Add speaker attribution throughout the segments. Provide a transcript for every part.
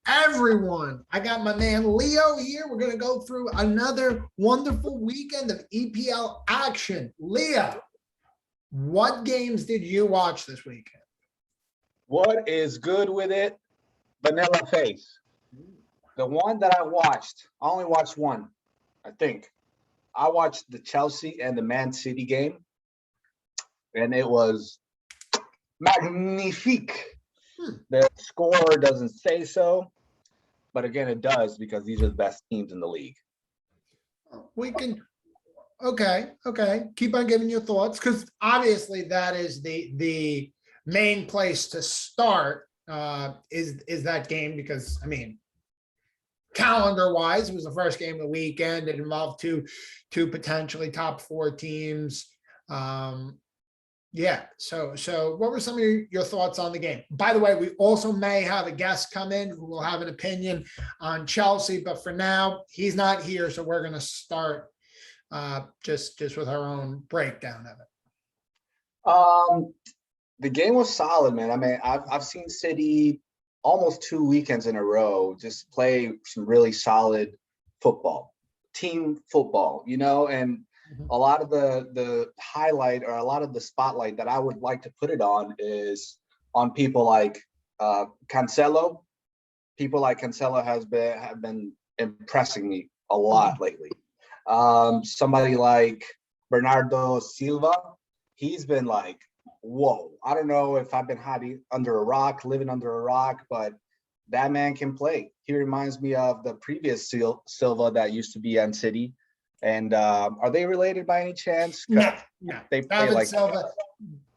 Speaker 1: Everyone, I got my man Leo here. We're going to go through another wonderful weekend of EPL action. Leo, what games did you watch this weekend?
Speaker 2: What is good with it? Vanilla Face. The one that I watched, I only watched one, I think. I watched the Chelsea and the Man City game, and it was magnifique. The score doesn't say so, but again, it does because these are the best teams in the league.
Speaker 1: We can, okay. Keep on giving your thoughts, because obviously that is the main place to start. Is that game, because I mean, calendar wise, it was the first game of the weekend. It involved two potentially top four teams. Yeah. So what were some of your thoughts on the game? By the way, we also may have a guest come in who will have an opinion on Chelsea, but for now, he's not here. So we're going to start just with our own breakdown of it.
Speaker 2: The game was solid, man. I mean, I've seen City almost 2 weekends in a row just play some really solid football, team football, and a lot of the highlight, or a lot of the spotlight that I would like to put it on, is on people like Cancelo. People like Cancelo have been impressing me a lot lately. Somebody like Bernardo Silva, he's been like, whoa. I don't know if I've been living under a rock, but that man can play. He reminds me of the previous Silva that used to be on City. And are they related by any chance?
Speaker 1: No.
Speaker 2: They play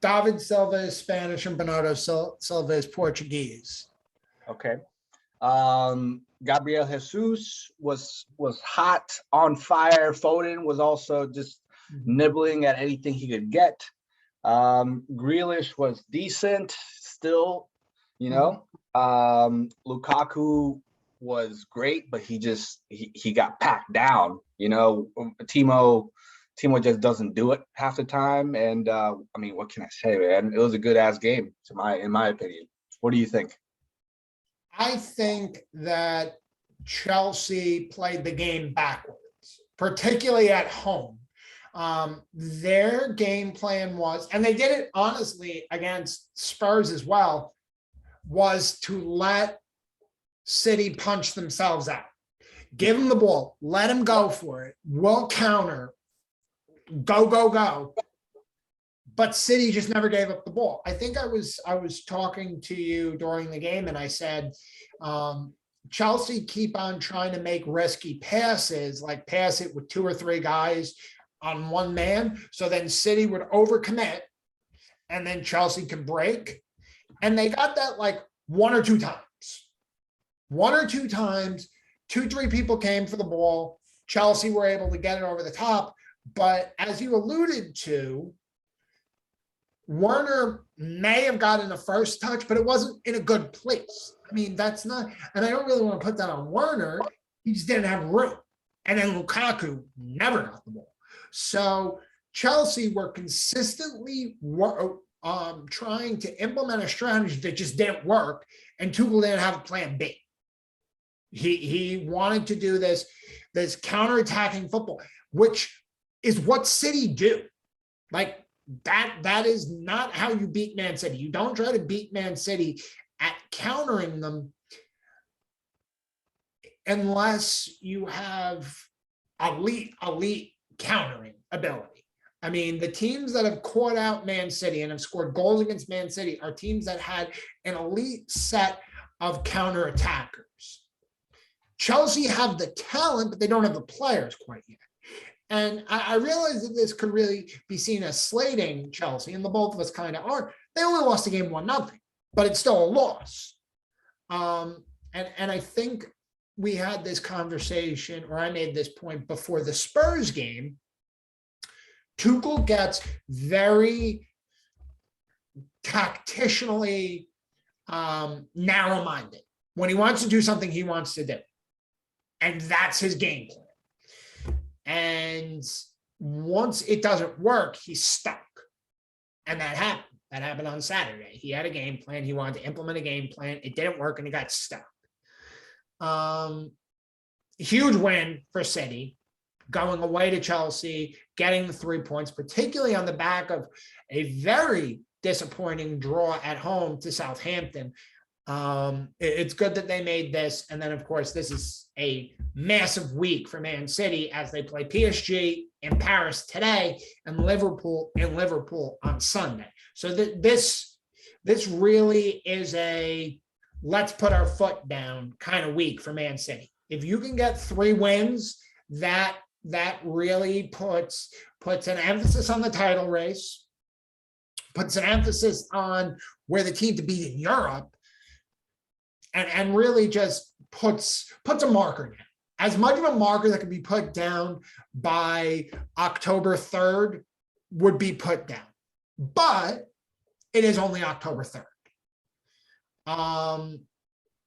Speaker 1: David Silva is Spanish and Bernardo Silva is Portuguese.
Speaker 2: Okay. Gabriel Jesus was hot, on fire. Foden was also just nibbling at anything he could get. Grealish was decent still, Lukaku was great, but he got packed down. Timo just doesn't do it half the time. And I mean, what can I say, man? It was a good ass game, in my opinion. What do you think?
Speaker 1: I think that Chelsea played the game backwards, particularly at home. Their game plan was, and they did it honestly against Spurs as well, was to let City punch themselves out. Give them the ball, let them go for it. We'll counter, go. But City just never gave up the ball. I think I was talking to you during the game, and I said, Chelsea keep on trying to make risky passes, like pass it with 2 or 3 guys on one man. So then City would overcommit, and then Chelsea could break. And they got that like 1 or 2 times. 1 or 2 times, 2-3 people came for the ball. Chelsea were able to get it over the top. But as you alluded to, Werner may have gotten the first touch, but it wasn't in a good place. I mean, that's not, and I don't really want to put that on Werner. He just didn't have room. And then Lukaku never got the ball. So Chelsea were consistently trying to implement a strategy that just didn't work, and Tuchel didn't have a plan B. He wanted to do this counterattacking football, which is what City do. Like that is not how you beat Man City. You don't try to beat Man City at countering them unless you have elite countering ability. I mean, the teams that have caught out Man City and have scored goals against Man City are teams that had an elite set of counterattackers. Chelsea have the talent, but they don't have the players quite yet. And I realize that this could really be seen as slating Chelsea, and the both of us kind of are. They only lost the game 1-0, but it's still a loss. And I think we had this conversation, or I made this point before the Spurs game. Tuchel gets very tactically narrow-minded. When he wants to do something, he wants to do. And that's his game plan. And once it doesn't work, he's stuck. And that happened. That happened on Saturday. He had a game plan. He wanted to implement a game plan. It didn't work, and he got stuck. Huge win for City, going away to Chelsea, getting the 3 points, particularly on the back of a very disappointing draw at home to Southampton. It's good that they made this. And then, of course, this is a massive week for Man City as they play PSG in Paris today and Liverpool on Sunday. So this really is a let's put our foot down kind of week for Man City. If you can get 3 wins, that really puts an emphasis on the title race, puts an emphasis on where the team to beat in Europe, and really just puts a marker down. As much of a marker that can be put down by October 3rd would be put down. But it is only October 3rd.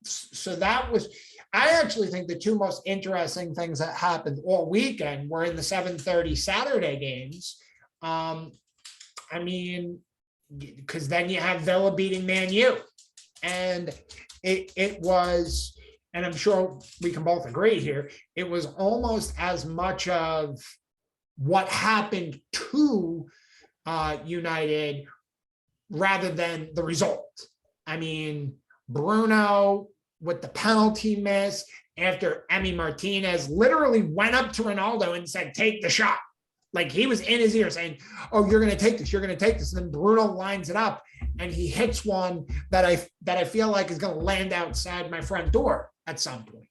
Speaker 1: So that was, I actually think the 2 most interesting things that happened all weekend were in the 7:30 Saturday games. I mean, because then you have Villa beating Man U. And it was, and I'm sure we can both agree here, it was almost as much of what happened to United rather than the result. I mean, Bruno with the penalty miss after Emi Martinez literally went up to Ronaldo and said, take the shot. Like he was in his ear saying, oh, you're going to take this. You're going to take this. And then Bruno lines it up and he hits one that I feel like is going to land outside my front door at some point.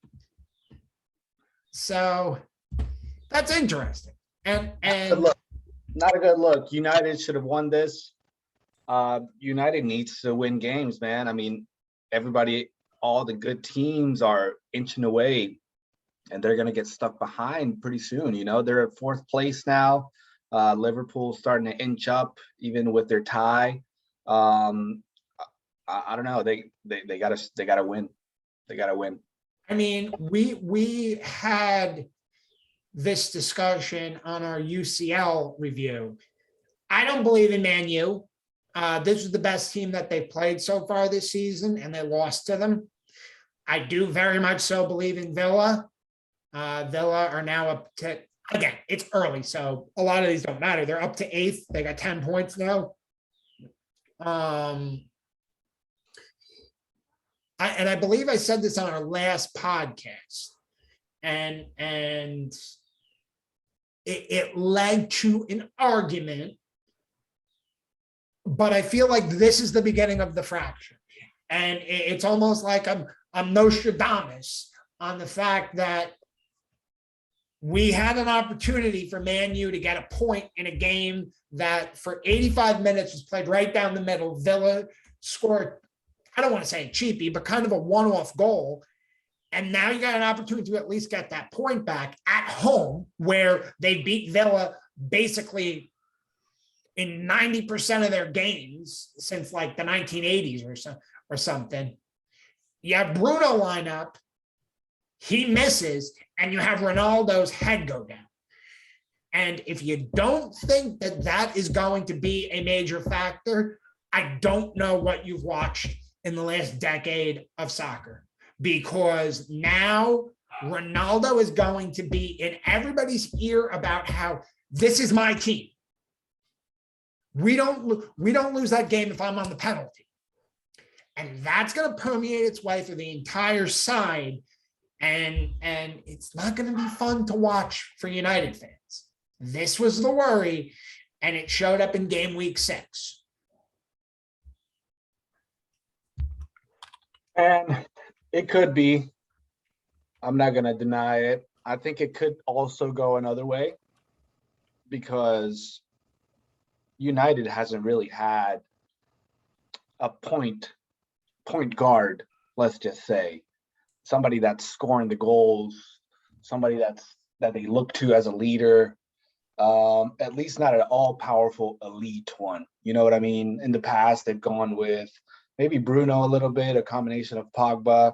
Speaker 1: So that's interesting. And
Speaker 2: not a good look. United should have won this. United needs to win games, man. I mean, everybody, all the good teams are inching away and they're going to get stuck behind pretty soon. You know, they're at 4th place now. Liverpool's starting to inch up even with their tie. I don't know. They gotta win. They gotta win.
Speaker 1: I mean, we had this discussion on our UCL review. I don't believe in Man U. This was the best team that they've played so far this season, and they lost to them. I do very much so believe in Villa. Villa are now up to, again, it's early, so a lot of these don't matter. They're up to 8th. They got 10 points now. And I believe I said this on our last podcast, and it led to an argument, but I feel like this is the beginning of the fracture. And it's almost like I'm Nostradamus on the fact that we had an opportunity for Man U to get a point in a game that for 85 minutes was played right down the middle. Villa scored, I don't want to say a cheapie, but kind of a one-off goal. And now you got an opportunity to at least get that point back at home, where they beat Villa basically in 90% of their games since like the 1980s or something. You have Bruno line up, he misses, and you have Ronaldo's head go down. And if you don't think that that is going to be a major factor, I don't know what you've watched in the last decade of soccer, because now Ronaldo is going to be in everybody's ear about how this is my team. We don't lose that game if I'm on the penalty. And that's going to permeate its way through the entire side. And it's not going to be fun to watch for United fans. This was the worry, and it showed up in game week 6.
Speaker 2: And it could be. I'm not going to deny it. I think it could also go another way, because United hasn't really had a point guard, let's just say. Somebody that's scoring the goals, somebody that they look to as a leader, at least not an all-powerful elite one. You know what I mean? In the past, they've gone with maybe Bruno a little bit, a combination of Pogba,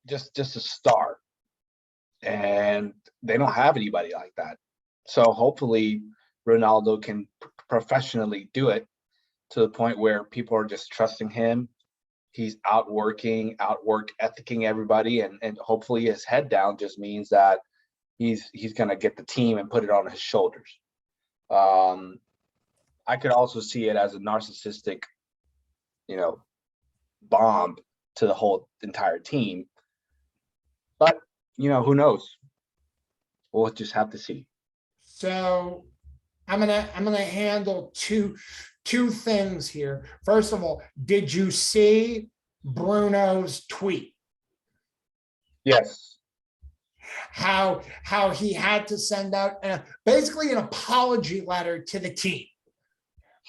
Speaker 2: just a star. And they don't have anybody like that. So hopefully Ronaldo can professionally do it to the point where people are just trusting him He's outwork ethicing everybody, and hopefully his head down just means that he's going to get the team and put it on his shoulders. I could also see it as a narcissistic, bomb to the whole entire team. But, who knows? We'll just have to see.
Speaker 1: So I'm gonna handle two things here. First of all, did you see Bruno's tweet?
Speaker 2: Yes.
Speaker 1: How he had to send out basically an apology letter to the team,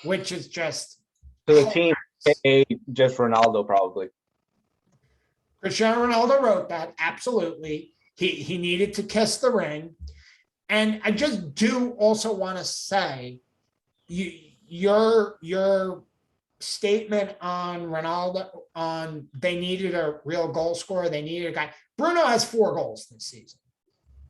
Speaker 1: which is just
Speaker 2: to the team, just Ronaldo probably.
Speaker 1: Cristiano Ronaldo wrote that, absolutely. He needed to kiss the ring. And I just do also want to say, your statement on Ronaldo, on they needed a real goal scorer, they needed a guy. Bruno has 4 goals this season.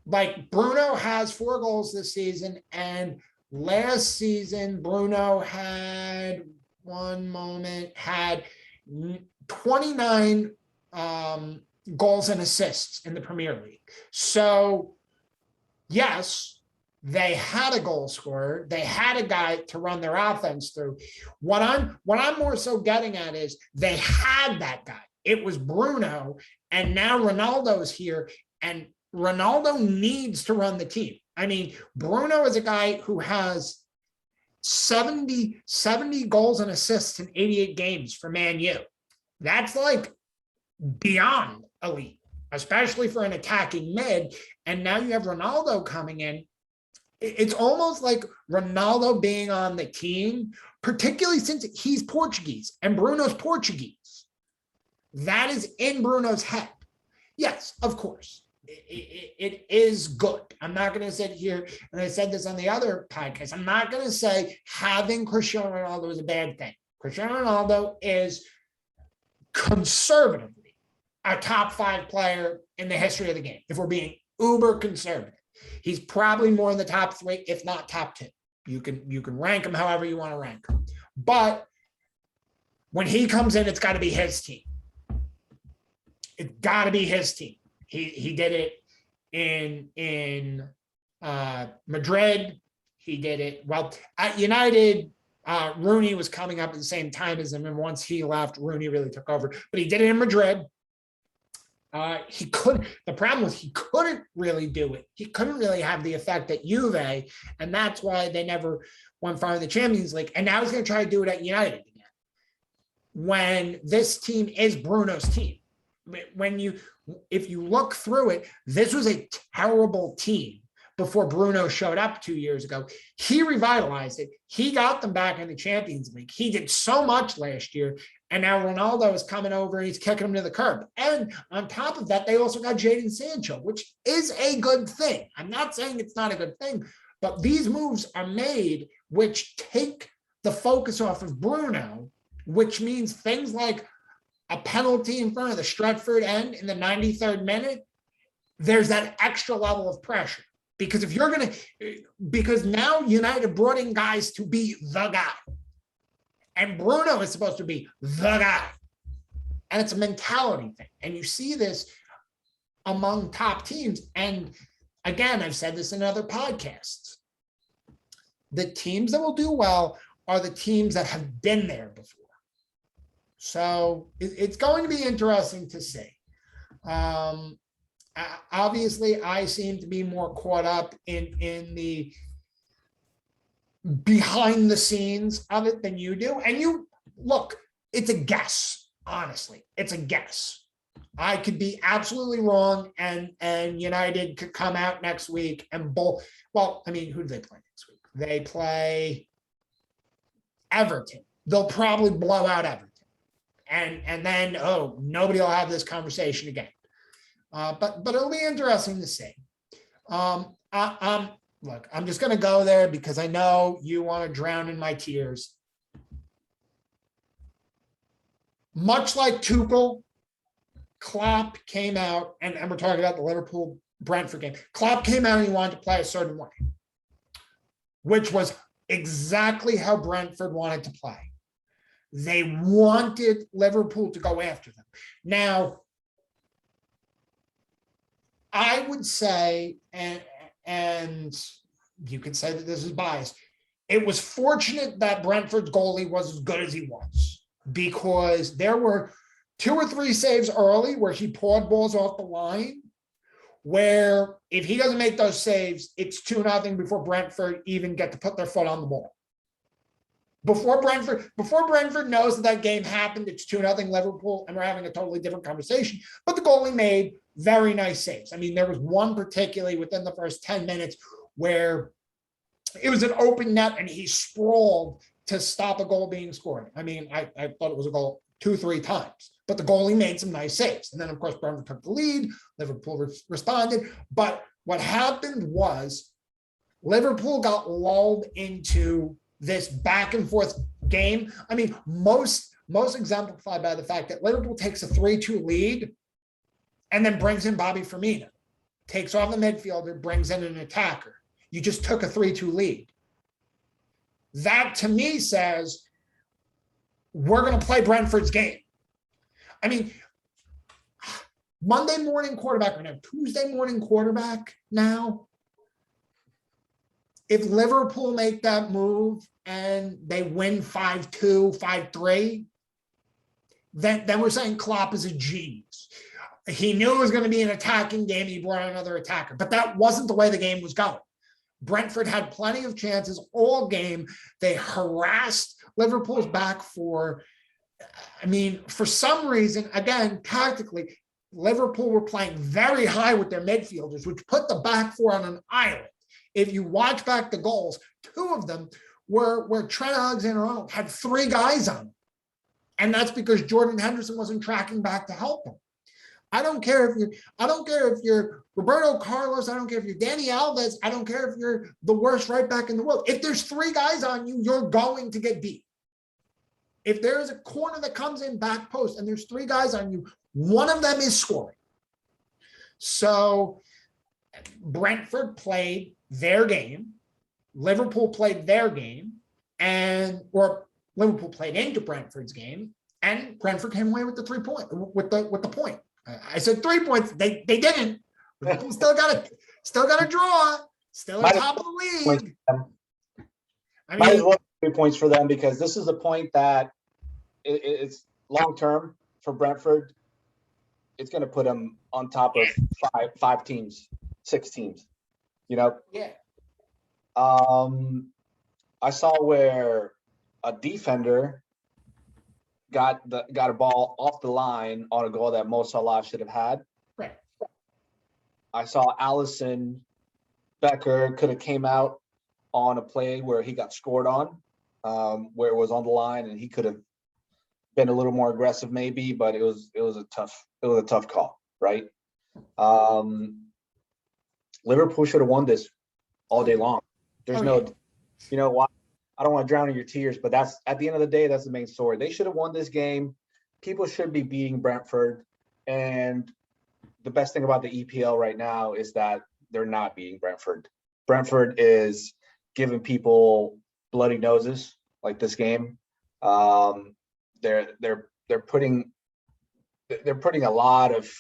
Speaker 1: Like, Bruno has 4 goals this season, and last season Bruno had 29 goals and assists in the Premier League. So yes, they had a goal scorer. They had a guy to run their offense through. What I'm more so getting at is they had that guy. It was Bruno, and now Ronaldo's here, and Ronaldo needs to run the team. I mean, Bruno is a guy who has 70 goals and assists in 88 games for Man U. That's like beyond elite, especially for an attacking mid. And now you have Ronaldo coming in. It's almost like Ronaldo being on the team, particularly since he's Portuguese and Bruno's Portuguese. That is in Bruno's head. Yes, of course. It is good. I'm not going to sit here, and I said this on the other podcast, I'm not going to say having Cristiano Ronaldo is a bad thing. Cristiano Ronaldo is conservatively a top 5 player in the history of the game. If we're being uber conservative, he's probably more in the top 3, if not top 2. You can rank him however you want to rank him. But when he comes in, it's got to be his team. It's got to be his team. He did it in Madrid. He did it at United. Rooney was coming up at the same time as him, and once he left, Rooney really took over. But he did it in Madrid. The problem was he couldn't really do it. He couldn't really have the effect at Juve, and that's why they never went far in the Champions League. And now he's going to try to do it at United again. When this team is Bruno's team, if you look through it, this was a terrible team before Bruno showed up 2 years ago. He revitalized it. He got them back in the Champions League. He did so much last year. And now Ronaldo is coming over and he's kicking him to the curb. And on top of that, they also got Jadon Sancho, which is a good thing. I'm not saying it's not a good thing, but these moves are made which take the focus off of Bruno, which means things like a penalty in front of the Stretford end in the 93rd minute, there's that extra level of pressure. Because because now United brought in guys to be the guy. And Bruno is supposed to be the guy. And it's a mentality thing. And you see this among top teams. And again, I've said this in other podcasts. The teams that will do well are the teams that have been there before. So it's going to be interesting to see. Obviously, I seem to be more caught up in the behind the scenes of it than you do. And you look, it's a guess, honestly. It's a guess. I could be absolutely wrong, and United could come out next week and who do they play next week? They play Everton. They'll probably blow out Everton. And then, nobody will have this conversation again. But it'll be interesting to see. Look, I'm just going to go there because I know you want to drown in my tears. Much like Tuchel, Klopp came out, and we're talking about the Liverpool-Brentford game. Klopp came out and he wanted to play a certain way, which was exactly how Brentford wanted to play. They wanted Liverpool to go after them. Now, I would say, and you could say that this is biased, it was fortunate that Brentford's goalie was as good as he was, because there were 2 or 3 saves early where he pawed balls off the line, where if he doesn't make those saves, it's 2-0 before Brentford even get to put their foot on the ball. Before Brentford knows that game happened, it's 2-0 Liverpool, and we're having a totally different conversation. But the goalie made very nice saves. I mean, there was one particularly within the first 10 minutes where it was an open net and he sprawled to stop a goal being scored. I mean, I thought it was a goal 2-3 times, but the goalie made some nice saves. And then, of course, Brentford took the lead. Liverpool responded. But what happened was Liverpool got lulled into this back and forth game. I mean, most exemplified by the fact that Liverpool takes a 3-2 lead and then brings in Bobby Firmino, takes off the midfielder, brings in an attacker. You just took a 3-2 lead. That to me says we're going to play Brentford's game. I mean, Monday morning quarterback right now, Tuesday morning quarterback now. If Liverpool make that move and they win 5-2, 5-3, then we're saying Klopp is a genius. He knew it was going to be an attacking game. He brought another attacker, but that wasn't the way the game was going. Brentford had plenty of chances all game. They harassed Liverpool's back four. I mean, for some reason, again, tactically, Liverpool were playing very high with their midfielders, which put the back four on an island. If you watch back the goals, 2 of them were where Trent Alexander-Arnold had 3 guys on him. And that's because Jordan Henderson wasn't tracking back to help him. I don't care if you're Roberto Carlos, I don't care if you're Danny Alves, I don't care if you're the worst right back in the world. If there's 3 guys on you, you're going to get beat. If there is a corner that comes in back post and there's 3 guys on you, one of them is scoring. So Brentford played their game, Liverpool played their game, or Liverpool played into Brentford's game, and Brentford came away with the 3 point with the point. I said 3 points. They didn't. Liverpool still got a draw. Still at top of the league.
Speaker 2: I mean, might as well 3 points for them, because this is a point that it's long term for Brentford. It's going to put them on top of five teams, 6 teams. You know.
Speaker 1: Yeah.
Speaker 2: I saw where a defender got a ball off the line on a goal that Mo Salah should have had.
Speaker 1: Right.
Speaker 2: I saw Alisson Becker could have came out on a play where he got scored on, where it was on the line, and he could have been a little more aggressive maybe, but it was a tough call, right? Liverpool should have won this all day long. There's you know what? I don't want to drown in your tears, but that's at the end of the day, that's the main story. They should have won this game. People should be beating Brentford. And the best thing about the EPL right now is that they're not beating Brentford. Brentford is giving people bloody noses like this game. They're putting a lot of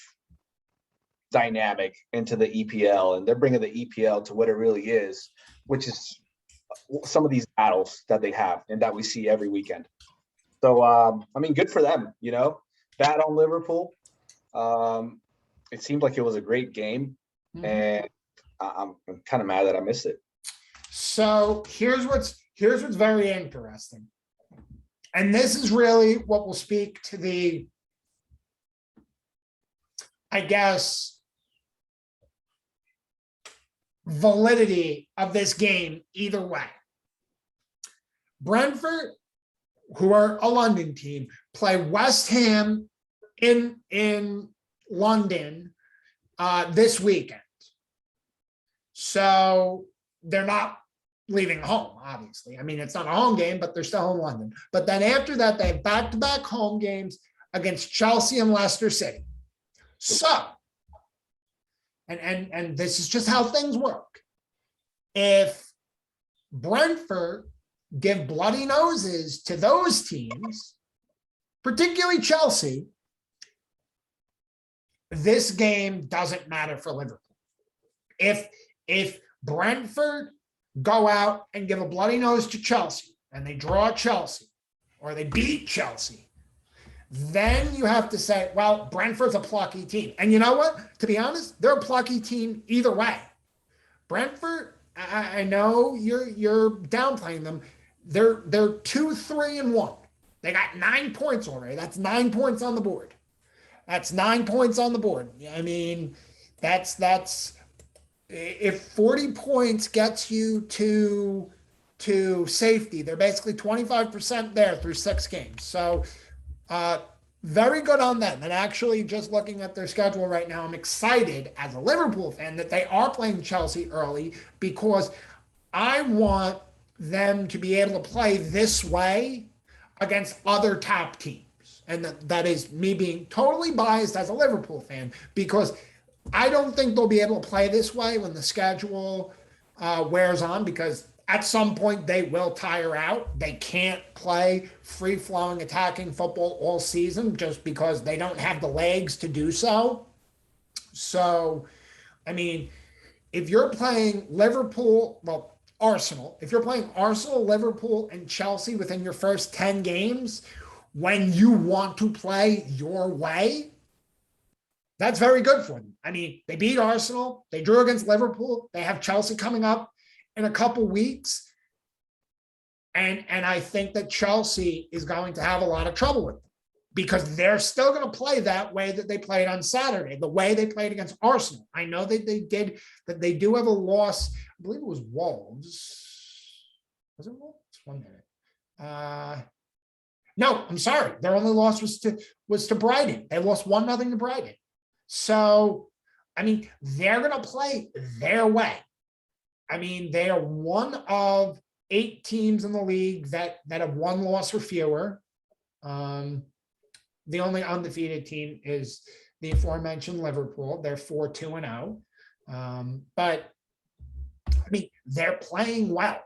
Speaker 2: dynamic into the EPL, and they're bringing the EPL to what it really is, which is some of these battles that they have and that we see every weekend. So, I mean, good for them, you know, bad on Liverpool. It seemed like it was a great game, and I'm kind of mad that I missed it.
Speaker 1: So here's what's very interesting. And this is really what will speak to the, I guess, validity of this game either way. Brentford, who are a London team, play West Ham in London this weekend. So they're not leaving home, obviously. I mean, it's not a home game, but they're still in London. But then after that, they have back-to-back home games against Chelsea and Leicester City. So, and this is just how things work. If Brentford give bloody noses to those teams, particularly Chelsea, this game doesn't matter for Liverpool. If Brentford go out and give a bloody nose to Chelsea and they draw Chelsea or they beat Chelsea, then you have to say, well, Brentford's a plucky team. And you know what? To be honest, they're a plucky team either way. Brentford, I know you're downplaying them. They're 2-3-1. They got 9 points already. That's 9 points on the board. That's 9 points on the board. I mean, that's if 40 points gets you to safety, they're basically 25% there through 6 games. So very good on them. And actually, just looking at their schedule right now, I'm excited as a Liverpool fan that they are playing Chelsea early, because I want them to be able to play this way against other top teams. And that is me being totally biased as a Liverpool fan, because I don't think they'll be able to play this way when the schedule wears on, because at some point they will tire out. They can't play free-flowing attacking football all season just because they don't have the legs to do so. So, I mean, if you're playing Arsenal, if you're playing Arsenal, Liverpool, and Chelsea within your first 10 games, when you want to play your way, that's very good for them. I mean, they beat Arsenal, they drew against Liverpool, they have Chelsea coming up in a couple weeks. And I think that Chelsea is going to have a lot of trouble with them, because they're still going to play that way that they played on Saturday, the way they played against Arsenal. I know that they do have a loss. I believe it was Wolves. Was it Wolves? 1 minute. No, I'm sorry. Their only loss was to Brighton. They lost 1-0 to Brighton. So, I mean, they're going to play their way. I mean, they are one of 8 teams in the league that have 1 loss or fewer. The only undefeated team is the aforementioned Liverpool. They're 4-2-0. But, I mean, they're playing well.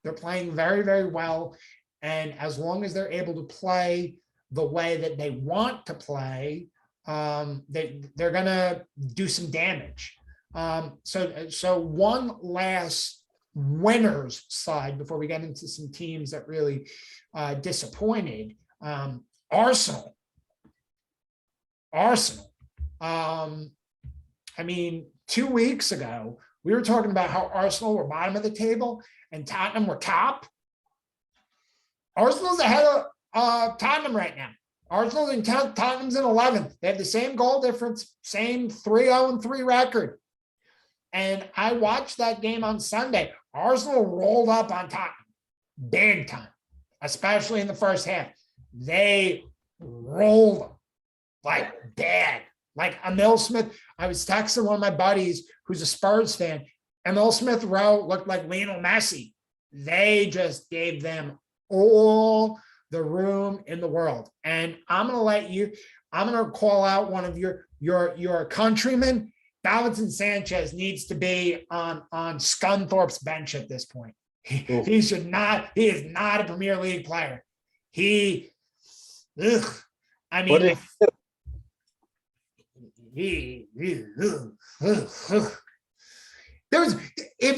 Speaker 1: They're playing very, very well. And as long as they're able to play the way that they want to play, they're going to do some damage. So one last winners side before we get into some teams that really disappointed. Arsenal. I mean, 2 weeks ago, we were talking about how Arsenal were bottom of the table and Tottenham were top. Arsenal's ahead of Tottenham right now. Arsenal's in 10th, Tottenham's in 11th. They have the same goal difference, same 3-0-3 record. And I watched that game on Sunday. Arsenal rolled up on Tottenham big time, especially in the first half. They rolled them like bad. Like Emil Smith, I was texting one of my buddies who's a Spurs fan. Emil Smith Rowe looked like Lionel Messi. They just gave them all the room in the world. And I'm going to call out one of your countrymen. Davinson Sanchez needs to be on Scunthorpe's bench at this point. He is not a Premier League player. If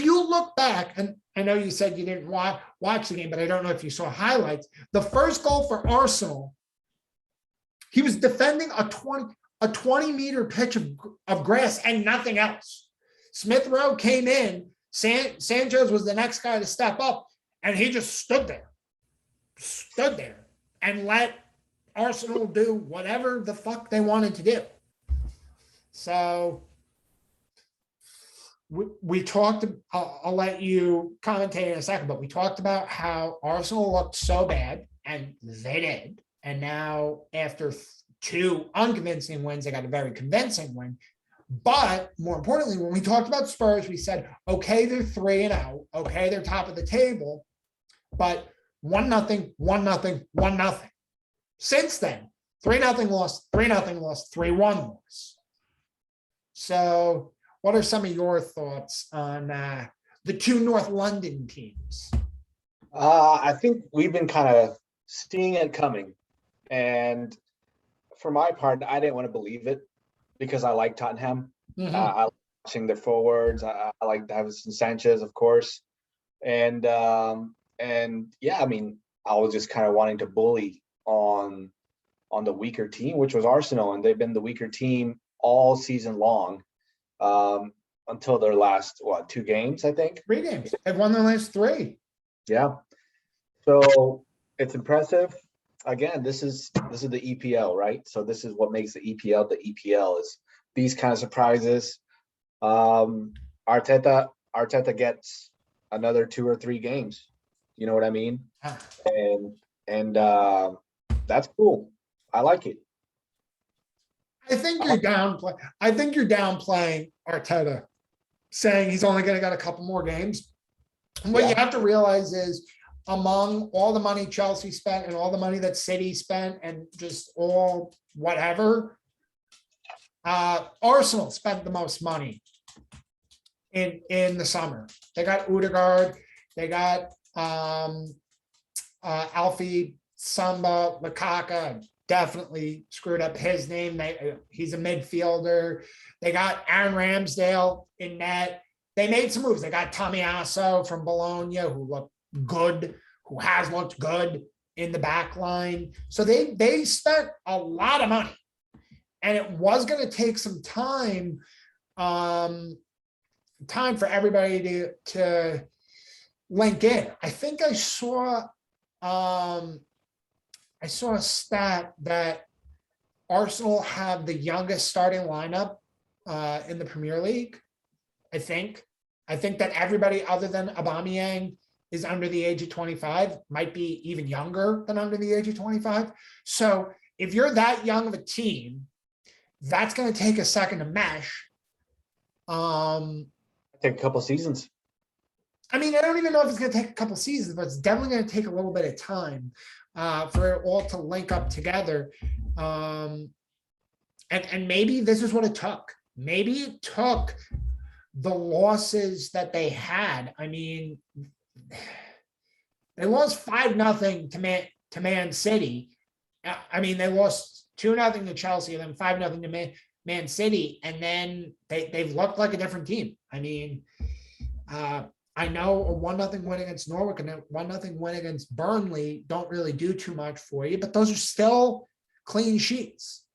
Speaker 1: you look back, and I know you said you didn't watch the game, but I don't know if you saw highlights. The first goal for Arsenal, he was defending a 20-meter pitch of grass and nothing else. Smith Rowe came in. Sanchez was the next guy to step up, and he just stood there and let Arsenal do whatever the fuck they wanted to do. So we talked, I'll let you commentate in a second, but we talked about how Arsenal looked so bad, and they did. And now after 2 unconvincing wins, they got a very convincing win. But more importantly, when we talked about Spurs, we said, okay, they're 3-0. Okay, they're top of the table. But 1-0, 1-0, 1-0. Since then, 3-0 loss, 3-0 loss, 3-1 loss. So what are some of your thoughts on the 2 North London teams?
Speaker 2: I think we've been kind of seeing it coming. And for my part, I didn't want to believe it because I like Tottenham.
Speaker 1: Mhm.
Speaker 2: I like watching their forwards. I like Davinson Sanchez, of course. And yeah, I mean, I was just kind of wanting to bully on the weaker team, which was Arsenal, and they've been the weaker team all season long, um, until their last two games, I think.
Speaker 1: 3 games. They've won their last 3.
Speaker 2: Yeah. So it's impressive. Again, this is the EPL, right? So this is what makes the EPL is these kind of surprises. Um, Arteta gets another 2 or 3 games. You know what I mean?
Speaker 1: Ah,
Speaker 2: And that's cool. I like it.
Speaker 1: I think you're downplaying Arteta, saying he's only going to get a couple more games. And what you
Speaker 2: Yeah.
Speaker 1: have to realize is, among all the money Chelsea spent and all the money that City spent and just all whatever, Arsenal spent the most money in the summer. They got Odegaard, they got Alfie Samba Lakaka. Definitely screwed up his name. He's a midfielder. They got Aaron Ramsdale in net. They made some moves. They got Tomiasso from Bologna, who looked good, who has looked good in the back line. So they spent a lot of money. And it was going to take some time for everybody to link in. I think I saw a stat that Arsenal have the youngest starting lineup in the Premier League. I think that everybody other than Aubameyang is under the age of 25, might be even younger than under the age of 25. So if you're that young of a team, that's going to take a second to mesh.
Speaker 2: Take a couple seasons.
Speaker 1: I mean, I don't even know if it's going to take a couple seasons, but it's definitely going to take a little bit of time for it all to link up together. And maybe this is what it took. Maybe it took the losses that they had. I mean, they lost 5-0 to Man City. I mean, they lost 2-0 to Chelsea and then 5-0 to Man City. And then they've looked like a different team. I mean, I know a 1-0 win against Norwich and a 1-0 win against Burnley don't really do too much for you, but those are still clean sheets.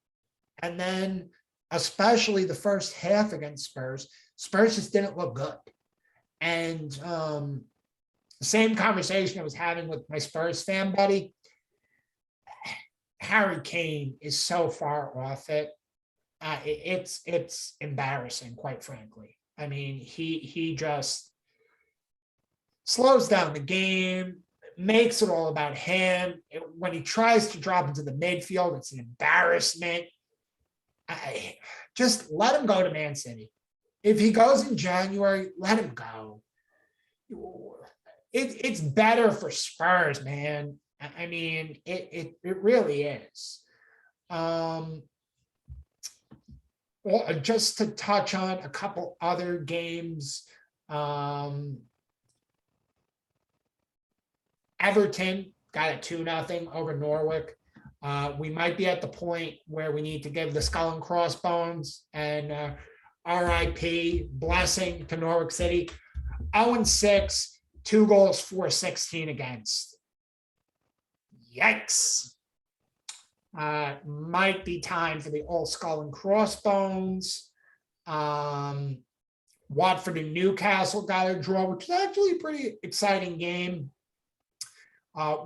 Speaker 1: And then, especially the first half against Spurs just didn't look good. And the same conversation I was having with my Spurs fan buddy, Harry Kane is so far off it. It's embarrassing, quite frankly. I mean, he just slows down the game, makes it all about him. When he tries to drop into the midfield, it's an embarrassment. Just let him go to Man City. If he goes in January, let him go. It's better for Spurs, man. I mean, it really is. Well, just to touch on a couple other games. Everton got a 2-0 over Norwich. We might be at the point where we need to give the skull and crossbones and RIP blessing to Norwich City. 0-6, 2 goals, 4-16 against. Yikes. Might be time for the old skull and crossbones. Watford and Newcastle got a draw, which is actually a pretty exciting game.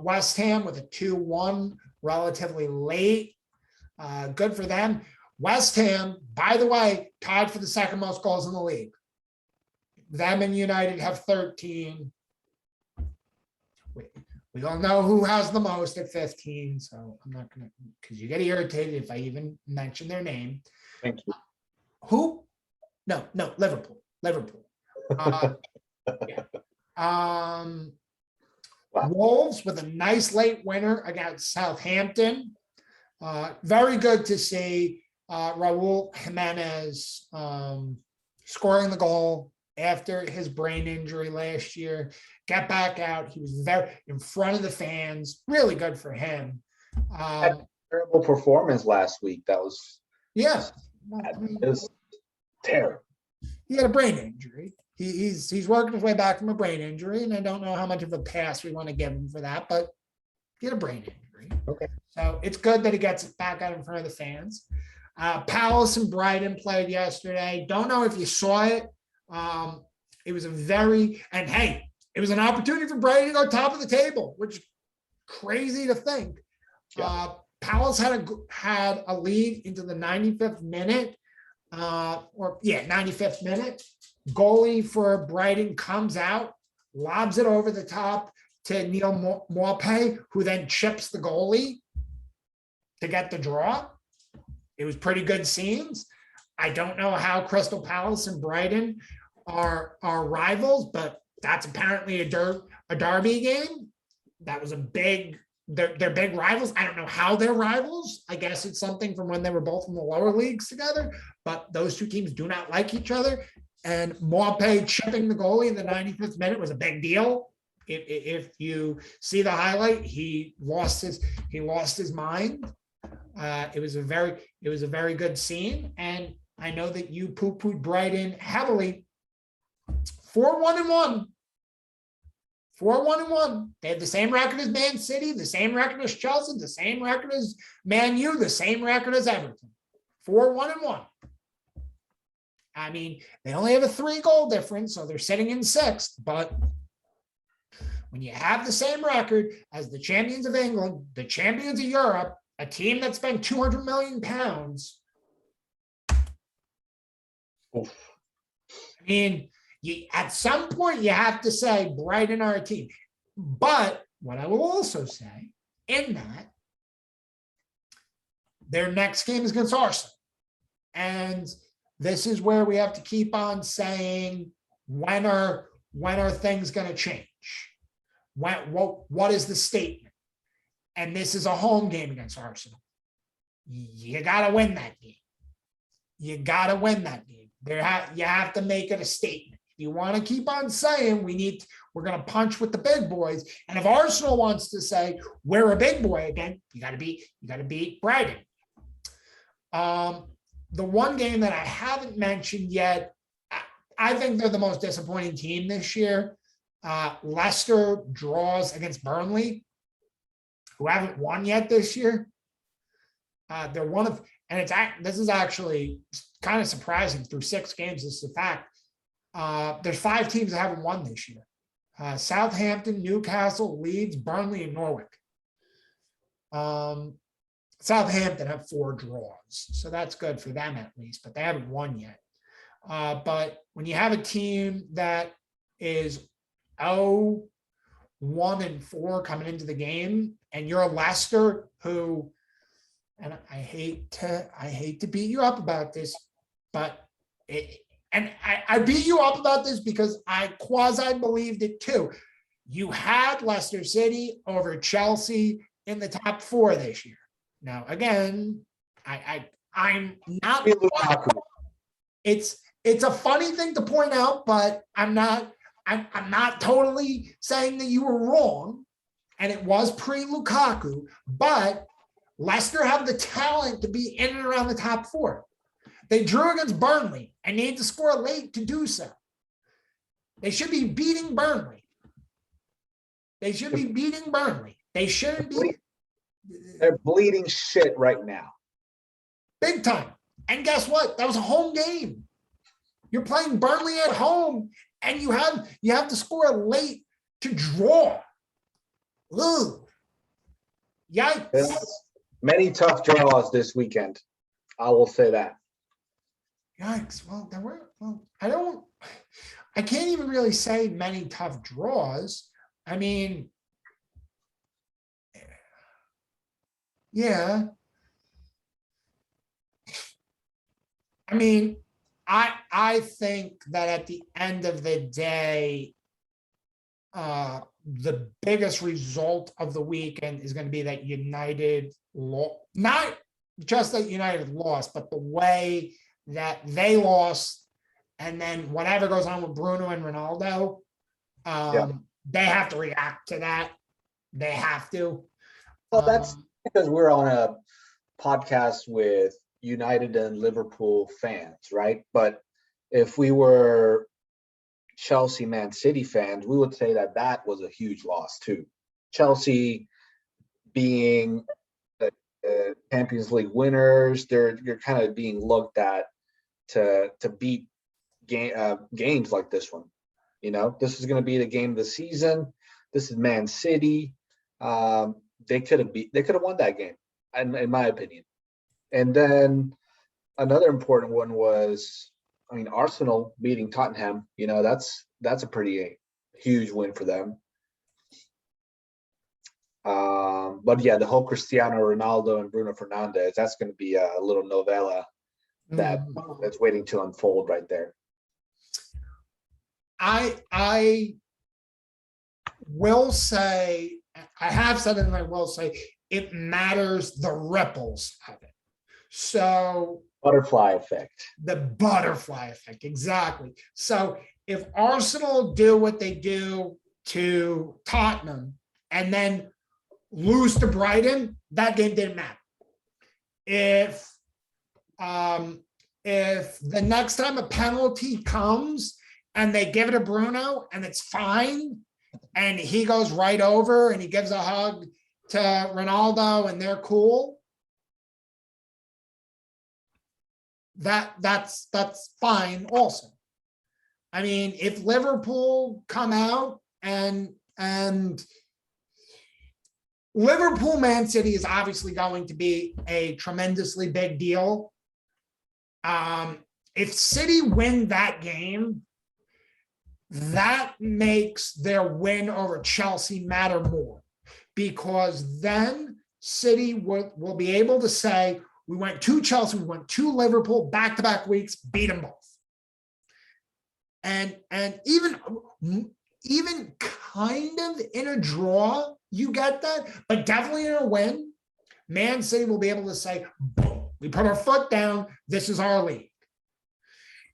Speaker 1: West Ham with a 2-1 relatively late. Good for them. West Ham, by the way, tied for the second most goals in the league. Them and United have 13. We all know who has the most at 15, so I'm not going to, because you get irritated if I even mention their name.
Speaker 2: Thank you.
Speaker 1: Who? No, Liverpool. Yeah.
Speaker 2: Wow.
Speaker 1: Wolves with a nice late winner against Southampton. Very good to see Raul Jimenez scoring the goal after his brain injury last year. Get back out. He was very in front of the fans. Really good for him.
Speaker 2: terrible performance last week. That was
Speaker 1: Yeah. Well, I mean,
Speaker 2: it was terrible.
Speaker 1: he had a brain injury. He's working his way back from a brain injury, and I don't know how much of a pass we want to give him for that, but he had a brain injury.
Speaker 2: Okay.
Speaker 1: So it's good that he gets it back out in front of the fans. Palace and Brighton played yesterday. Don't know if you saw it. It was it was an opportunity for Brighton to go top of the table, which is crazy to think.
Speaker 2: Yeah.
Speaker 1: Palace had a lead into the 95th minute, 95th minute. Goalie for Brighton comes out, lobs it over the top to Neil Maupay, who then chips the goalie to get the draw. It was pretty good scenes. I don't know how Crystal Palace and Brighton are rivals, but that's apparently a derby game. That was they're big rivals. I don't know how they're rivals. I guess it's something from when they were both in the lower leagues together, but those two teams do not like each other. And Maupay chipping the goalie in the 95th minute was a big deal. If you see the highlight, he lost his mind. It was a very good scene, and I know that you poo-pooed Brighton heavily. 4-1-1. 4-1-1. They have the same record as Man City, the same record as Chelsea, the same record as Man U, the same record as Everton. 4-1-1. I mean, they only have a 3-goal difference, so they're sitting in 6th. But when you have the same record as the champions of England, the champions of Europe, a team that spent 200 million pounds, I mean, at some point you have to say Brighton are a team. But what I will also say in that, their next game is against Arsenal. And this is where we have to keep on saying, when are things going to change? What is the statement? And this is a home game against Arsenal. You got to win that game. You got to win that game. You have to make it a statement. You want to keep on saying we're going to punch with the big boys. And if Arsenal wants to say we're a big boy again, you got to beat Brighton. The one game that I haven't mentioned yet, I think they're the most disappointing team this year. Leicester draws against Burnley, who haven't won yet this year. They're one of, and this is actually kind of surprising through 6 games. This is a fact. There's 5 teams that haven't won this year. Southampton, Newcastle, Leeds, Burnley, and Norwich. Southampton have 4 draws, so that's good for them at least, but they haven't won yet. But when you have a team that is 0-1-4 coming into the game, and you're a Leicester who, and I hate to beat you up about this, but I beat you up about this because I quasi believed it too. You had Leicester City over Chelsea in the top 4 this year. Now, again, I'm not. It's a funny thing to point out, but I'm not totally saying that you were wrong. And it was pre-Lukaku, but Leicester have the talent to be in and around the top 4. They drew against Burnley and need to score late to do so. They should be beating Burnley. They shouldn't be.
Speaker 2: They're bleeding shit right now.
Speaker 1: Big time. And guess what? That was a home game. You're playing Burnley at home, and you have to score late to draw. Ugh. Yikes.
Speaker 2: There's many tough draws this weekend. I will say that.
Speaker 1: Yikes. Well, I can't even really say many tough draws. I mean, yeah. I mean, I think that at the end of the day, the biggest result of the weekend is going to be that United not just that United lost, but the way that they lost, and then whatever goes on with Bruno and Ronaldo, they have to react to that. They have to.
Speaker 2: Well, that's because we're on podcasts with United and Liverpool fans, right? But if we were Chelsea, Man City fans, we would say that that was a huge loss too. Chelsea being the Champions League winners, you're kind of being looked at to beat games like this one. You know, this is going to be the game of the season. This is Man City. They could have won that game, in my opinion. And then another important one was, I mean, Arsenal beating Tottenham. You know, that's a pretty huge win for them. But yeah, the whole Cristiano Ronaldo and Bruno Fernandes, that's going to be a little novella that's waiting to unfold right there.
Speaker 1: I will say, I have said it and I will say, it matters the ripples of it. So
Speaker 2: butterfly effect.
Speaker 1: The butterfly effect, exactly. So if Arsenal do what they do to Tottenham and then lose to Brighton, that game didn't matter. If the next time a penalty comes and they give it to Bruno and it's fine, and he goes right over and he gives a hug to Ronaldo and they're cool, that's fine also. I mean, if Liverpool come out and Liverpool Man City is obviously going to be a tremendously big deal. If City win that game, that makes their win over Chelsea matter more, because then City will be able to say, we went to Chelsea, we went to Liverpool, back-to-back weeks, beat them both. And even kind of in a draw, you get that, but definitely in a win, Man City will be able to say, boom, we put our foot down, this is our league.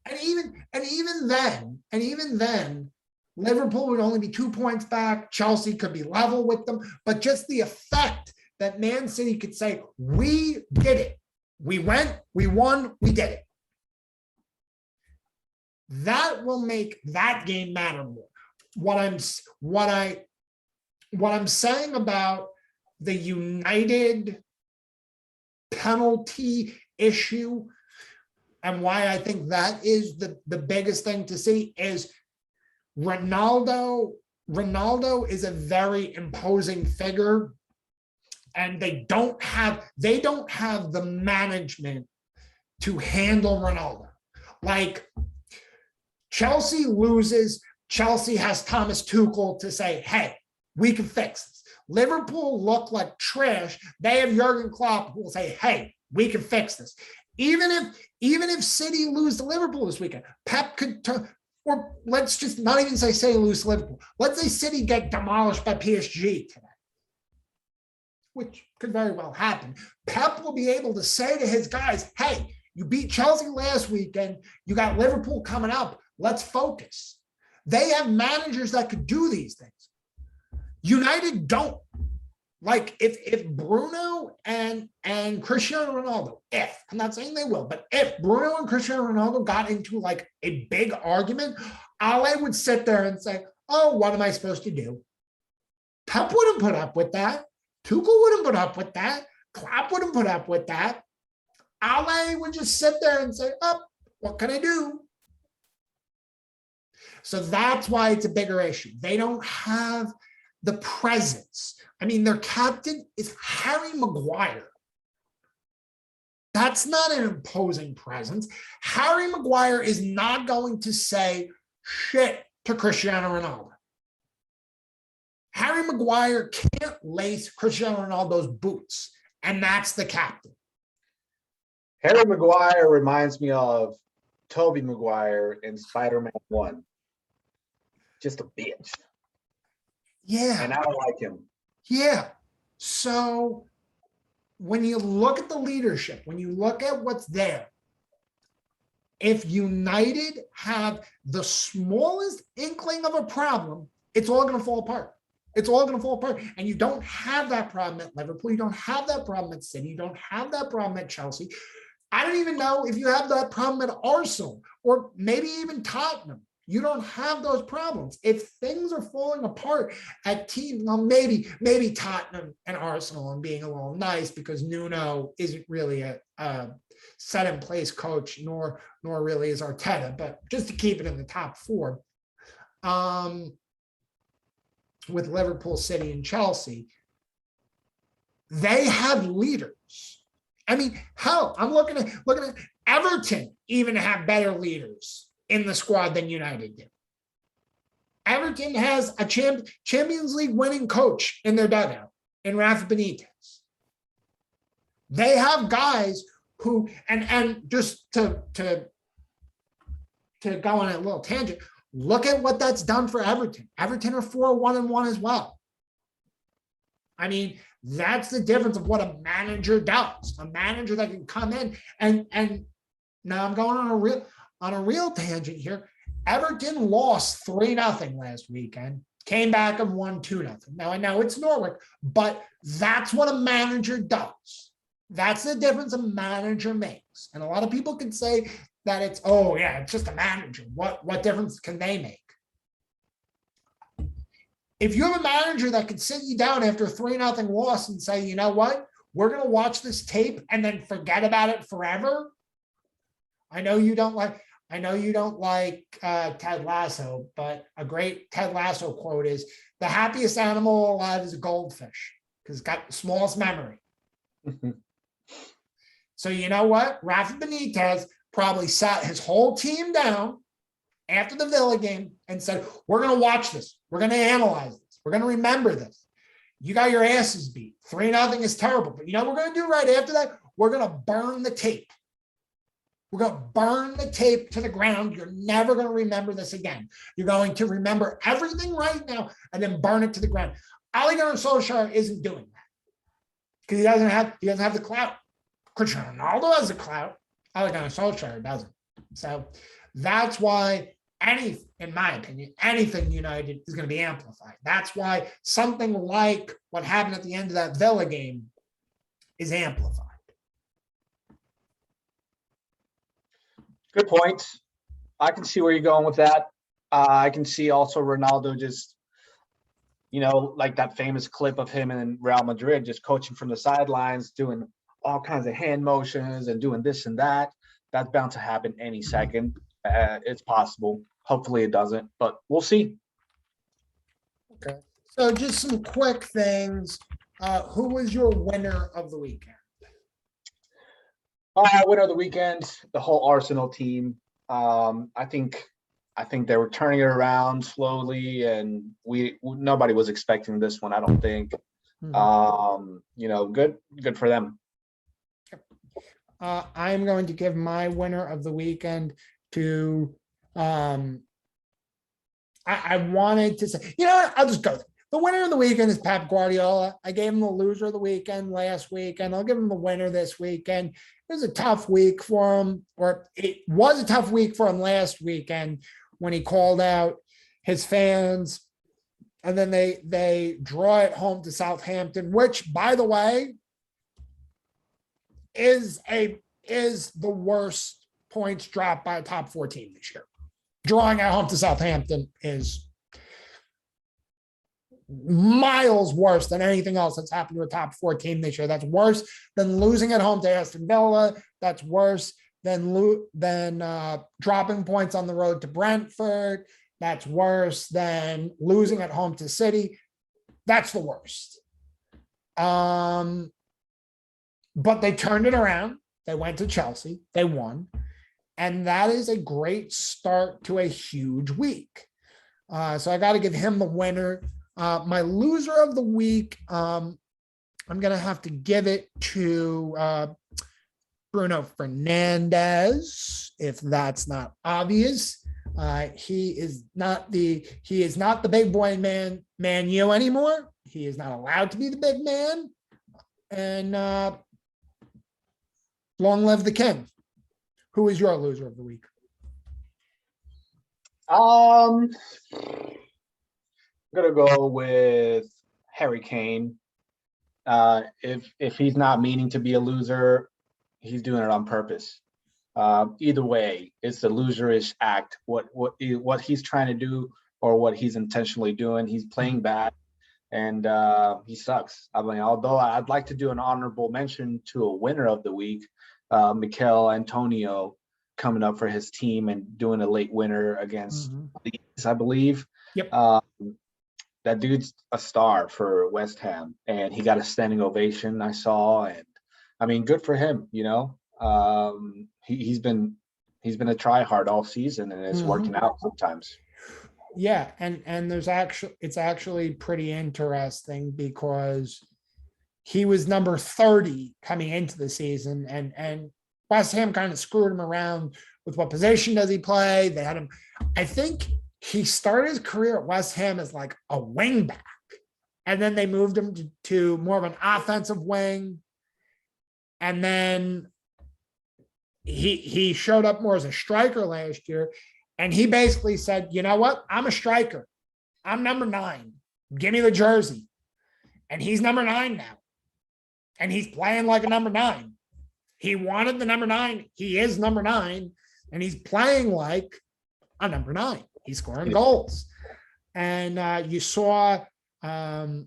Speaker 1: And even then, Liverpool would only be 2 points back. Chelsea could be level with them, but just the effect that Man City could say, we did it. We went, we won, we did it. That will make that game matter more. What I'm saying about the United penalty issue, and why I think that is the biggest thing to see, is Ronaldo is a very imposing figure, and they don't have the management to handle Ronaldo. Like, Chelsea loses, Chelsea has Thomas Tuchel to say, hey, we can fix this. Liverpool look like trash, they have Jurgen Klopp who will say, hey, we can fix this. Even if City lose to Liverpool this weekend, Pep could turn, or let's just not even say lose to Liverpool. Let's say City get demolished by PSG today, which could very well happen. Pep will be able to say to his guys, hey, you beat Chelsea last weekend, you got Liverpool coming up, let's focus. They have managers that could do these things. United don't. Like, if Bruno and Cristiano Ronaldo, I'm not saying they will, but if Bruno and Cristiano Ronaldo got into like a big argument, Ale would sit there and say, oh, what am I supposed to do? Pep wouldn't put up with that. Tuchel wouldn't put up with that. Klopp wouldn't put up with that. Ale would just sit there and say, oh, what can I do? So that's why it's a bigger issue. They don't have the presence. I mean, their captain is Harry Maguire. That's not an imposing presence. Harry Maguire is not going to say shit to Cristiano Ronaldo. Harry Maguire can't lace Cristiano Ronaldo's boots, and that's the captain.
Speaker 2: Harry Maguire reminds me of Tobey Maguire in Spider-Man 1. Just a bitch.
Speaker 1: Yeah.
Speaker 2: And I don't like him.
Speaker 1: Yeah. So when you look at the leadership, when you look at what's there, if United have the smallest inkling of a problem, it's all going to fall apart. It's all going to fall apart. And you don't have that problem at Liverpool. You don't have that problem at City. You don't have that problem at Chelsea. I don't even know if you have that problem at Arsenal or maybe even Tottenham. You don't have those problems. If things are falling apart at teams, well, maybe Tottenham and Arsenal and being a little nice because Nuno isn't really a set in place coach, nor really is Arteta, but just to keep it in the top four. With Liverpool, City, and Chelsea, they have leaders. I mean, hell, I'm looking at Everton even have better leaders in the squad than United do. Everton has a Champions League winning coach in their dugout in Rafa Benitez. They have guys who, and just to go on a little tangent, look at what that's done for Everton. Everton are 4-1-1 as well. I mean, that's the difference of what a manager does. A manager that can come in and now I'm going on a real tangent here. Everton lost 3-0 last weekend, came back and won 2-0. Now I know it's Norwich, but that's what a manager does. That's the difference a manager makes. And a lot of people can say that it's, oh yeah, it's just a manager. What difference can they make? If you have a manager that can sit you down after a 3-0 loss and say, you know what, we're going to watch this tape and then forget about it forever. I know you don't like Ted Lasso, but a great Ted Lasso quote is, the happiest animal alive is a goldfish because it's got the smallest memory. So you know what? Rafa Benitez probably sat his whole team down after the Villa game and said, we're going to watch this. We're going to analyze this. We're going to remember this. You got your asses beat. 3-0 is terrible. But you know what we're going to do right after that? We're going to burn the tape. We're going to burn the tape to the ground. You're never going to remember this again. You're going to remember everything right now and then burn it to the ground. Ole Gunnar Solskjaer isn't doing that because he doesn't have the clout. Cristiano Ronaldo has the clout. Ole Gunnar Solskjaer doesn't. So that's why in my opinion, anything United is going to be amplified. That's why something like what happened at the end of that Villa game is amplified.
Speaker 2: Good point. I can see where you're going with that. I can see also Ronaldo just, like that famous clip of him in Real Madrid, just coaching from the sidelines, doing all kinds of hand motions and doing this and that. That's bound to happen any second. It's possible. Hopefully it doesn't, but we'll see.
Speaker 1: Okay. So just some quick things. Who was your winner of the weekend?
Speaker 2: Winner of the weekend, the whole Arsenal team. I think they were turning it around slowly, and nobody was expecting this one. I don't think. Good for them.
Speaker 1: I'm going to give my winner of the weekend to. I wanted to say, I'll just go. The winner of the weekend is Pep Guardiola. I gave him the loser of the weekend last weekend. I'll give him the winner this weekend. It was a tough week for him, or it was a tough week for him last weekend when he called out his fans. And then they draw it home to Southampton, which, by the way, is the worst points dropped by a top 4 team this year. Drawing at home to Southampton is miles worse than anything else that's happened to a top 4 team this year. That's worse than losing at home to Aston Villa. That's worse than dropping points on the road to Brentford. That's worse than losing at home to City. That's the worst. But they turned it around. They went to Chelsea. They won. And that is a great start to a huge week. So I got to give him the winner. My loser of the week, I'm going to have to give it to Bruno Fernandes, if that's not obvious. He is not the big boy Man U anymore. He is not allowed to be the big man. And long live the king. Who is your loser of the week?
Speaker 2: I'm gonna go with Harry Kane. If he's not meaning to be a loser, he's doing it on purpose. Either way, it's a loserish act. What he's trying to do or what he's intentionally doing, he's playing bad, and he sucks. I mean, although I'd like to do an honorable mention to a winner of the week, Mikel Antonio, coming up for his team and doing a late winner against Leeds, I believe.
Speaker 1: Yep.
Speaker 2: That dude's a star for West Ham, and he got a standing ovation I saw, and I mean, good for him. He's been a try hard all season, and it's working out sometimes.
Speaker 1: Yeah, and it's actually pretty interesting because he was number 30 coming into the season, and West Ham kind of screwed him around with what position does he play. They had him, I think he started his career at West Ham as like a wing back, and then they moved him to more of an offensive wing, and then he showed up more as a striker last year. And he basically said, you know what? I'm a striker. I'm number 9. Give me the jersey. And he's number 9 now. And he's playing like a number 9. He wanted the number 9. He is number 9. And he's playing like a number 9. He's scoring goals. And you saw how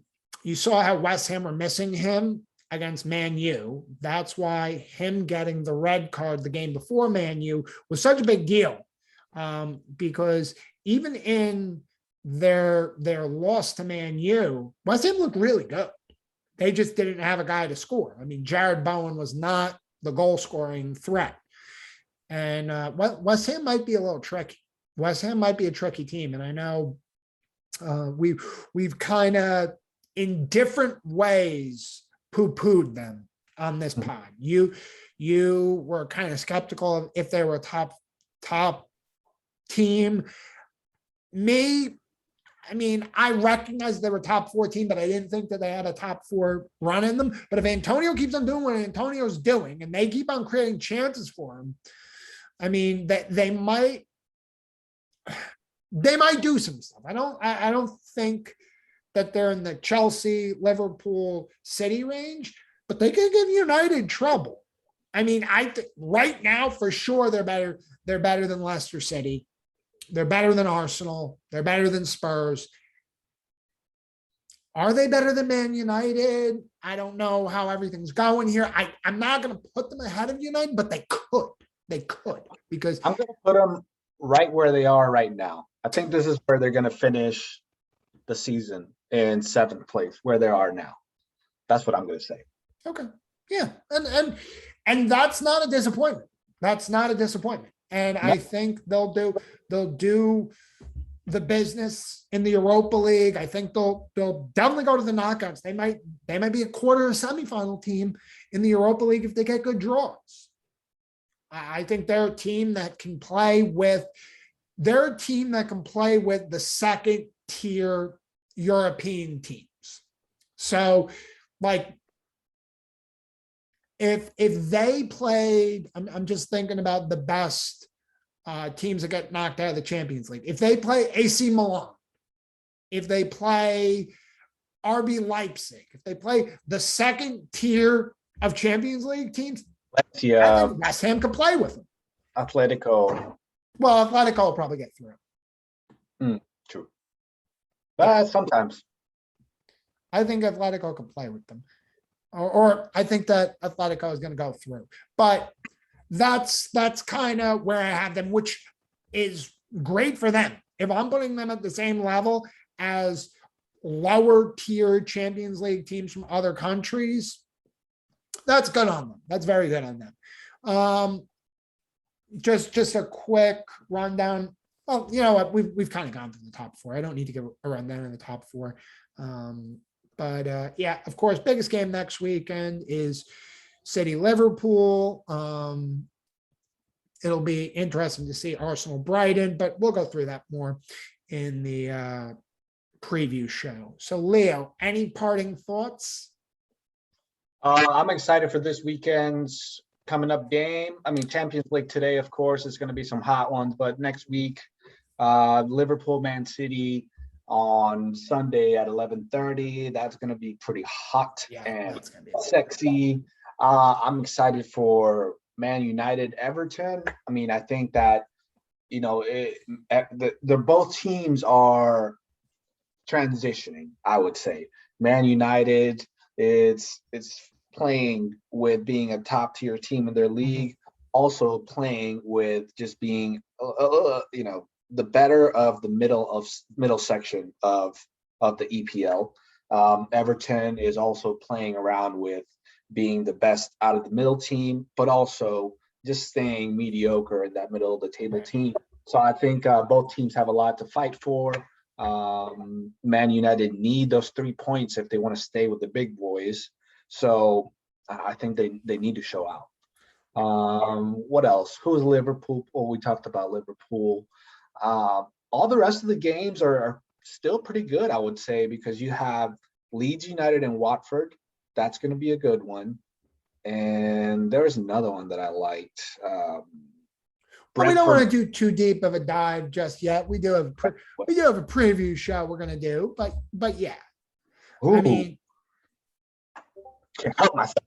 Speaker 1: West Ham were missing him against Man U. That's why him getting the red card the game before Man U was such a big deal. Because even in their loss to Man U, West Ham looked really good. They just didn't have a guy to score. I mean, Jared Bowen was not the goal scoring threat. And West Ham might be a little tricky. West Ham might be a tricky team. And I know we've kind of in different ways poo-pooed them on this pod. You were kind of skeptical of if they were a top team. I mean, I recognize they were top 14, but I didn't think that they had a top 4 run in them. But if Antonio keeps on doing what Antonio's doing and they keep on creating chances for him, I mean, they might do some stuff. I don't think that they're in the Chelsea, Liverpool, City range, but they can give United trouble. I mean, right now for sure they're better. They're better than Leicester City. They're better than Arsenal. They're better than Spurs. Are they better than Man United? I don't know how everything's going here. I'm not going to put them ahead of United, but they could. They could, because
Speaker 2: I'm going to put them right where they are right now. I think this is where they're going to finish the season, in 7th place, where they are now. That's what I'm going to say.
Speaker 1: Okay. Yeah. And that's not a disappointment. That's not a disappointment. And I think they'll do the business in the Europa League. I think they'll definitely go to the knockouts. They might be a quarter or semifinal team in the Europa League if they get good draws. I think they're a team that can play with the second tier European teams. So like if they played, I'm just thinking about the best teams that get knocked out of the Champions League. If they play AC Milan, if they play RB Leipzig, if they play the second tier of Champions League teams, I think West Ham could play with them.
Speaker 2: Atletico.
Speaker 1: Well, Atletico will probably get through.
Speaker 2: True. But sometimes.
Speaker 1: I think Atletico can play with them. Or I think that Atletico is going to go through. But that's kind of where I have them, which is great for them. If I'm putting them at the same level as lower tier Champions League teams from other countries, that's good on them. That's very good on them. Just a quick rundown. Well, you know what? We've kind of gone through the top 4. I don't need to give a rundown in the top 4. But yeah, of course, biggest game next weekend is City Liverpool. It'll be interesting to see Arsenal Brighton, but we'll go through that more in the preview show. So Leo, any parting thoughts?
Speaker 2: I'm excited for this weekend's coming up game. I mean, Champions League today, of course, is going to be some hot ones, but next week, Liverpool, Man City, on Sunday at 11:30. That's going to be pretty hot
Speaker 1: Yeah,
Speaker 2: and
Speaker 1: that's gonna be
Speaker 2: sexy. I'm excited for Man United Everton. I mean, I think that they're both teams are transitioning, I would say. Man United, it's playing with being a top tier team in their league, also playing with just being the better of the middle section of the EPL. Everton is also playing around with being the best out of the middle team, but also just staying mediocre in that middle of the table team. So I think both teams have a lot to fight for. Man United need those 3 points if they want to stay with the big boys. So I think they need to show out. What else? Who's Liverpool? Well, we talked about Liverpool. All the rest of the games are still pretty good, I would say, because you have Leeds United and Watford. That's going to be a good one. And there's another one that I liked.
Speaker 1: Well, we don't
Speaker 2: Brentford.
Speaker 1: want to do too deep of a dive just yet. We do have a preview show we're gonna do, but yeah.
Speaker 2: Ooh,
Speaker 1: I mean,
Speaker 2: can't help myself.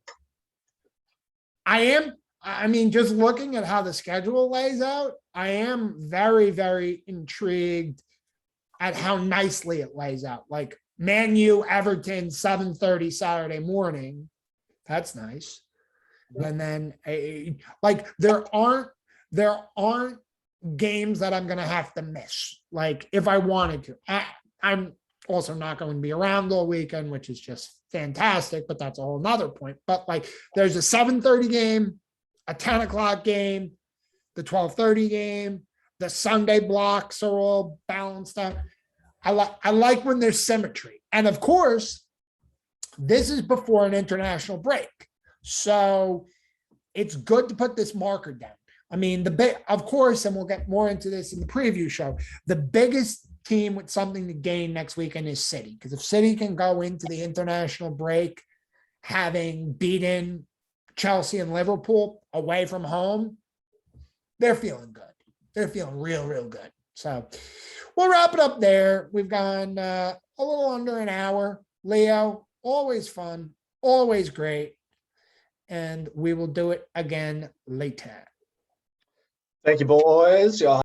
Speaker 1: I mean, just looking at how the schedule lays out, I am very, very intrigued at how nicely it lays out. Like Man U, Everton, 7:30 Saturday morning. That's nice. And then like there aren't games that I'm going to have to miss. Like if I wanted to, I'm also not going to be around all weekend, which is just fantastic, but that's a whole nother point. But like there's a 7:30 game, a 10 o'clock game, the 12:30 game, the Sunday blocks are all balanced out. I like when there's symmetry. And of course, this is before an international break. So it's good to put this marker down. I mean, of course, and we'll get more into this in the preview show, the biggest team with something to gain next weekend is City. Because if City can go into the international break having beaten Chelsea and Liverpool away from home, they're feeling good. They're feeling real, real good. So we'll wrap it up there. We've gone a little under an hour. Leo, always fun, always great. And we will do it again later.
Speaker 2: Thank you, boys. Y'all